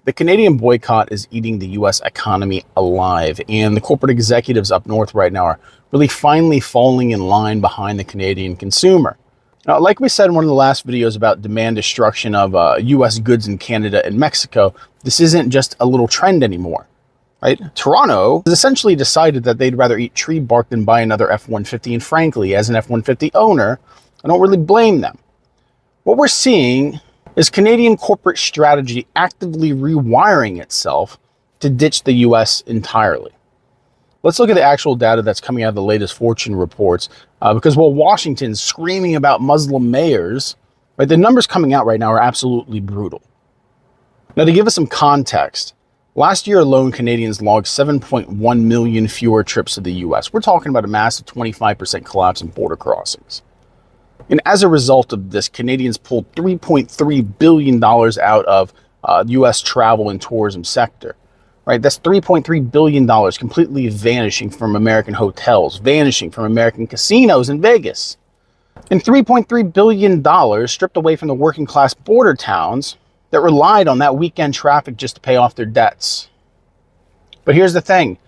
The Canadian boycott is eating the US economy alive, and the corporate executives up north right now are really finally falling in line behind the Canadian consumer. Now, like we said in one of the last videos about demand destruction of US goods in Canada and Mexico, this isn't just a little trend anymore. Right? Toronto has essentially decided that they'd rather eat tree bark than buy another F-150, and frankly, as an F-150 owner, I don't really blame them. What we're seeing is Canadian corporate strategy actively rewiring itself to ditch the US entirely. Let's look at the actual data that's coming out of the latest Fortune reports, because while Washington's screaming about Muslim mayors, right, the numbers coming out right now are absolutely brutal. Now, to give us some context, last year alone, Canadians logged 7.1 million fewer trips to the US. We're talking about a massive 25% collapse in border crossings. And as a result of this, Canadians pulled $3.3 billion out of US travel and tourism sector. Right? That's $3.3 billion completely vanishing from American hotels, vanishing from American casinos in Vegas. And $3.3 billion stripped away from the working class border towns that relied on that weekend traffic just to pay off their debts. But here's the thing.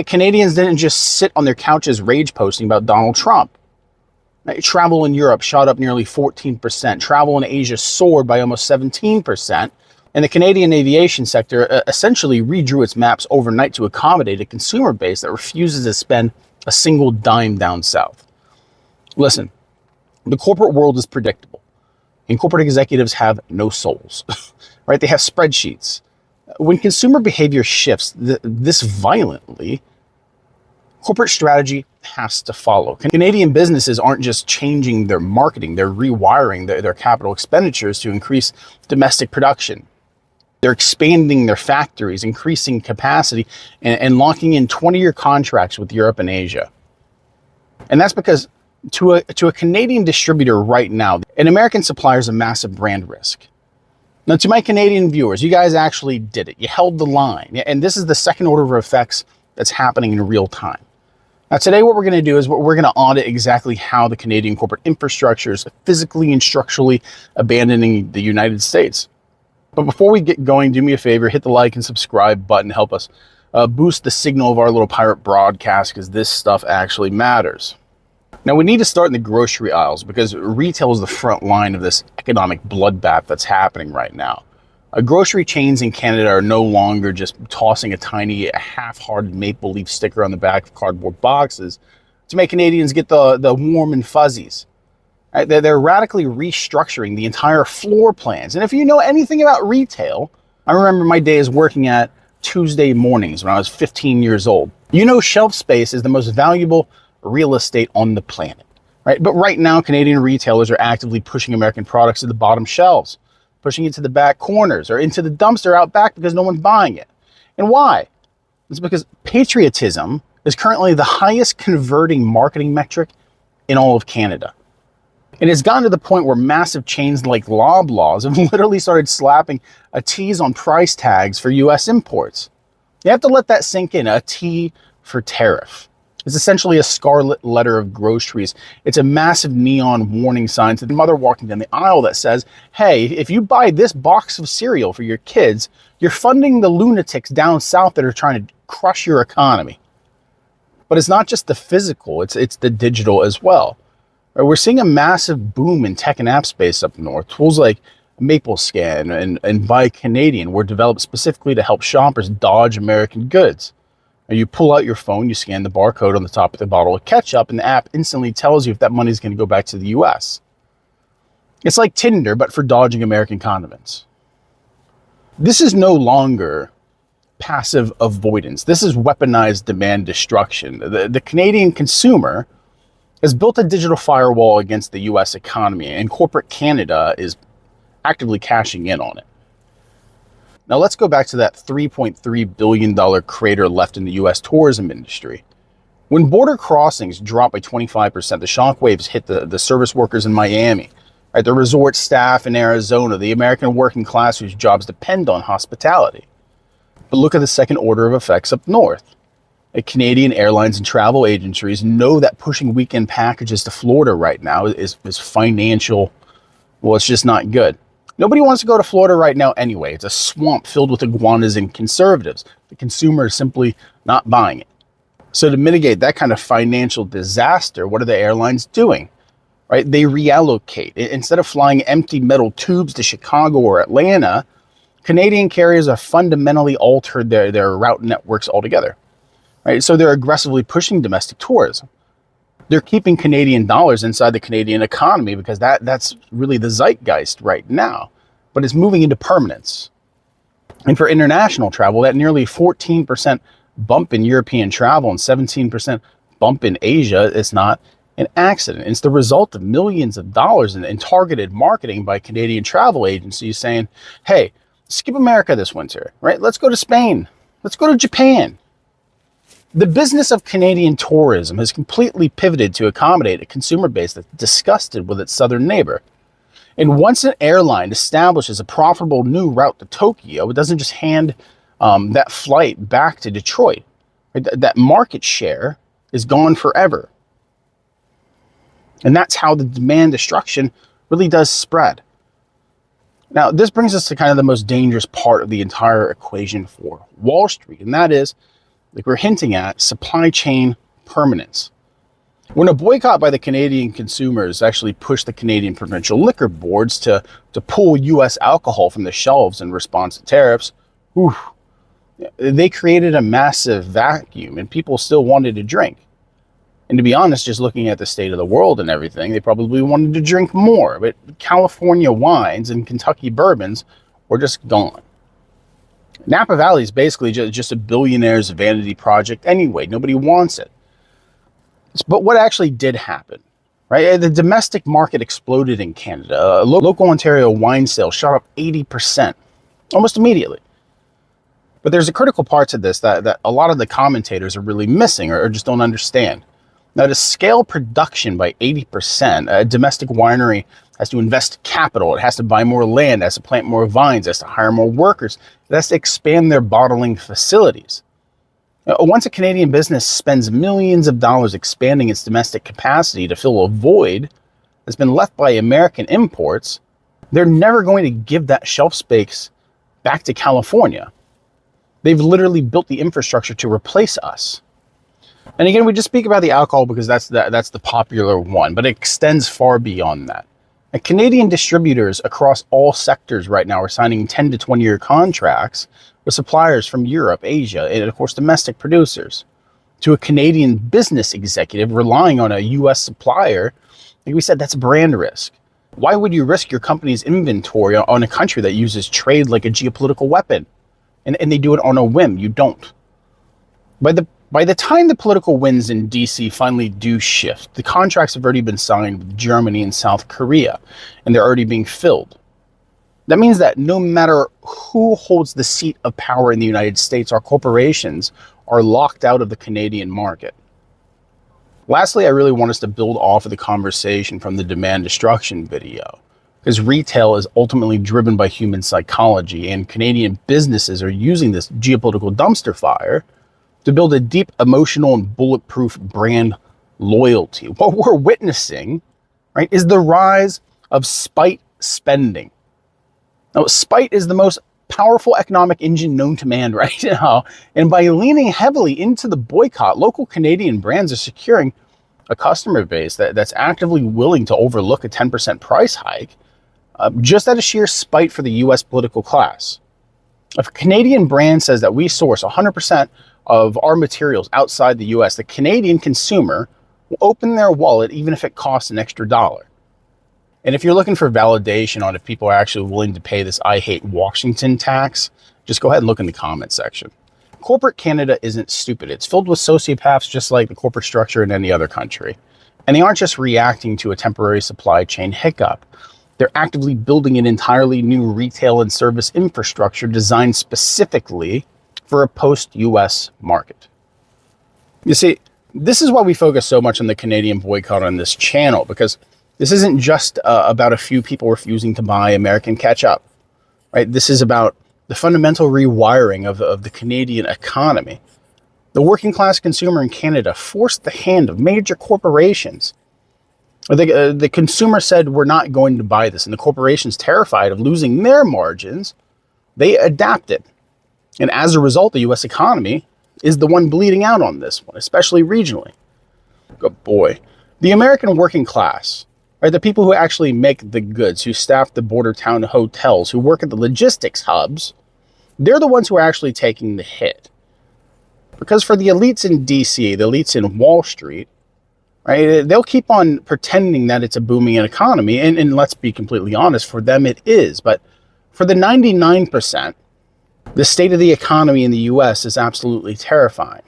Canadians didn't just sit on their couches rage posting about Donald Trump. Travel in Europe shot up nearly 14%. Travel in Asia soared by almost 17%. And the Canadian aviation sector essentially redrew its maps overnight to accommodate a consumer base that refuses to spend a single dime down south. Listen, the corporate world is predictable, and corporate executives have no souls, right? They have spreadsheets. When consumer behavior shifts this violently, corporate strategy has to follow. Canadian businesses aren't just changing their marketing, they're rewiring their capital expenditures to increase domestic production. They're expanding their factories, increasing capacity, and locking in 20-year contracts with Europe and Asia. And that's because to a Canadian distributor right now, an American supplier is a massive brand risk. Now, to my Canadian viewers, you guys actually did it. You held the line. And this is the second order of effects that's happening in real time. Now, today, what we're going to do is we're going to audit exactly how the Canadian corporate infrastructure is physically and structurally abandoning the United States. But before we get going, do me a favor, hit the like and subscribe button, help us boost the signal of our little pirate broadcast, because this stuff actually matters. Now, we need to start in the grocery aisles, because retail is the front line of this economic bloodbath that's happening right now. Grocery chains in Canada are no longer just tossing a tiny half-hearted maple leaf sticker on the back of cardboard boxes to make Canadians get the warm and fuzzies. Right? They're radically restructuring the entire floor plans. And if you know anything about retail, I remember my days working at Tuesday mornings when I was 15 years old. You know, shelf space is the most valuable real estate on the planet. Right? But right now, Canadian retailers are actively pushing American products to the bottom shelves, pushing it to the back corners or into the dumpster out back because no one's buying it. And why? It's because patriotism is currently the highest converting marketing metric in all of Canada. And it's gotten to the point where massive chains like Loblaws have literally started slapping a T's on price tags for US imports. You have to let that sink in, a T for tariff. It's essentially a scarlet letter of groceries. It's a massive neon warning sign to the mother walking down the aisle that says, hey, if you buy this box of cereal for your kids, you're funding the lunatics down south that are trying to crush your economy. But it's not just the physical, it's the digital as well. We're seeing a massive boom in tech and app space up north. Tools like MapleScan and Buy Canadian were developed specifically to help shoppers dodge American goods. You pull out your phone, you scan the barcode on the top of the bottle of ketchup, and the app instantly tells you if that money is going to go back to the US. It's like Tinder, but for dodging American condiments. This is no longer passive avoidance. This is weaponized demand destruction. The Canadian consumer has built a digital firewall against the US economy, and corporate Canada is actively cashing in on it. Now let's go back to that $3.3 billion crater left in the US tourism industry. When border crossings dropped by 25%, the shockwaves hit the service workers in Miami, right? The resort staff in Arizona, the American working class whose jobs depend on hospitality. But look at the second order of effects up north. Canadian airlines and travel agencies know that pushing weekend packages to Florida right now is financial, well, it's just not good. Nobody wants to go to Florida right now anyway. It's a swamp filled with iguanas and conservatives. The consumer is simply not buying it. So to mitigate that kind of financial disaster, what are the airlines doing? Right? They reallocate. Instead of flying empty metal tubes to Chicago or Atlanta, Canadian carriers have fundamentally altered their route networks altogether. Right? So they're aggressively pushing domestic tourism. They're keeping Canadian dollars inside the Canadian economy because that's really the zeitgeist right now. But it's moving into permanence. And for international travel, that nearly 14% bump in European travel and 17% bump in Asia is not an accident. It's the result of millions of dollars in targeted marketing by Canadian travel agencies saying, hey, skip America this winter, right? Let's go to Spain. Let's go to Japan. The business of Canadian tourism has completely pivoted to accommodate a consumer base that's disgusted with its southern neighbor. And once an airline establishes a profitable new route to Tokyo, it doesn't just hand that flight back to Detroit. Right? That market share is gone forever. And that's how the demand destruction really does spread. Now, this brings us to kind of the most dangerous part of the entire equation for Wall Street, and that is, like we're hinting at, supply chain permanence. When a boycott by the Canadian consumers actually pushed the Canadian provincial liquor boards to pull U.S. alcohol from the shelves in response to tariffs, they created a massive vacuum, and people still wanted to drink. And to be honest, just looking at the state of the world and everything, they probably wanted to drink more. But California wines and Kentucky bourbons were just gone. Napa Valley is basically just a billionaire's vanity project anyway. Nobody wants it. But what actually did happen, right? The domestic market exploded in Canada. Local Ontario wine sales shot up 80%, almost immediately. But there's a critical part to this that a lot of the commentators are really missing or just don't understand. Now, to scale production by 80%, a domestic winery has to invest capital. It has to buy more land, it has to plant more vines, it has to hire more workers. It has to expand their bottling facilities. Now, once a Canadian business spends millions of dollars expanding its domestic capacity to fill a void that's been left by American imports, they're never going to give that shelf space back to California. They've literally built the infrastructure to replace us. And again, we just speak about the alcohol because that's the popular one, but it extends far beyond that. And Canadian distributors across all sectors right now are signing 10 to 20-year contracts with suppliers from Europe, Asia, and of course domestic producers. To a Canadian business executive relying on a U.S. supplier, like we said, that's brand risk. Why would you risk your company's inventory on a country that uses trade like a geopolitical weapon? And they do it on a whim. You don't. By the time the political winds in DC finally do shift, the contracts have already been signed with Germany and South Korea, and they're already being filled. That means that no matter who holds the seat of power in the United States, our corporations are locked out of the Canadian market. Lastly, I really want us to build off of the conversation from the demand destruction video, because retail is ultimately driven by human psychology, and Canadian businesses are using this geopolitical dumpster fire to build a deep emotional and bulletproof brand loyalty. What we're witnessing, right, is the rise of spite spending. Now, spite is the most powerful economic engine known to man right now. And by leaning heavily into the boycott, local Canadian brands are securing a customer base that's actively willing to overlook a 10% price hike just out of sheer spite for the U.S. political class. If a Canadian brand says that we source 100% of our materials outside the U.S., the Canadian consumer will open their wallet even if it costs an extra dollar. And if you're looking for validation on if people are actually willing to pay this I hate Washington tax, just go ahead and look in the comment section. Corporate Canada isn't stupid. It's filled with sociopaths just like the corporate structure in any other country. And they aren't just reacting to a temporary supply chain hiccup. They're actively building an entirely new retail and service infrastructure designed specifically for a post-US market. You see, this is why we focus so much on the Canadian boycott on this channel, because this isn't just about a few people refusing to buy American ketchup, right? This is about the fundamental rewiring of the Canadian economy. The working class consumer in Canada forced the hand of major corporations The consumer said, we're not going to buy this. And the corporations, terrified of losing their margins, they adapted. And as a result, the U.S. economy is the one bleeding out on this one, especially regionally. Good boy. The American working class, right? The people who actually make the goods, who staff the border town hotels, who work at the logistics hubs, they're the ones who are actually taking the hit. Because for the elites in DC, the elites in Wall Street, right, they'll keep on pretending that it's a booming economy. And let's be completely honest, for them it is. But for the 99%, the state of the economy in the U.S. is absolutely terrifying.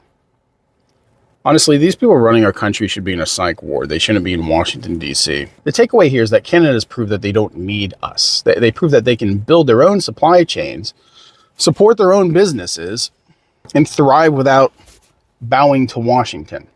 Honestly, these people running our country should be in a psych ward. They shouldn't be in Washington, D.C. The takeaway here is that Canada has proved that they don't need us. They prove that they can build their own supply chains, support their own businesses, and thrive without bowing to Washington.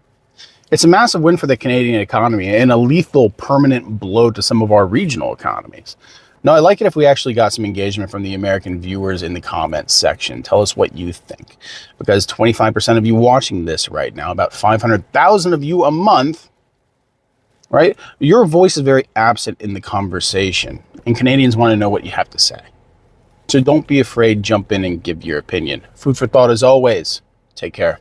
It's a massive win for the Canadian economy and a lethal permanent blow to some of our regional economies. Now, I'd like it if we actually got some engagement from the American viewers in the comments section. Tell us what you think. Because 25% of you watching this right now, about 500,000 of you a month, right? Your voice is very absent in the conversation. And Canadians want to know what you have to say. So don't be afraid, jump in and give your opinion. Food for thought as always. Take care.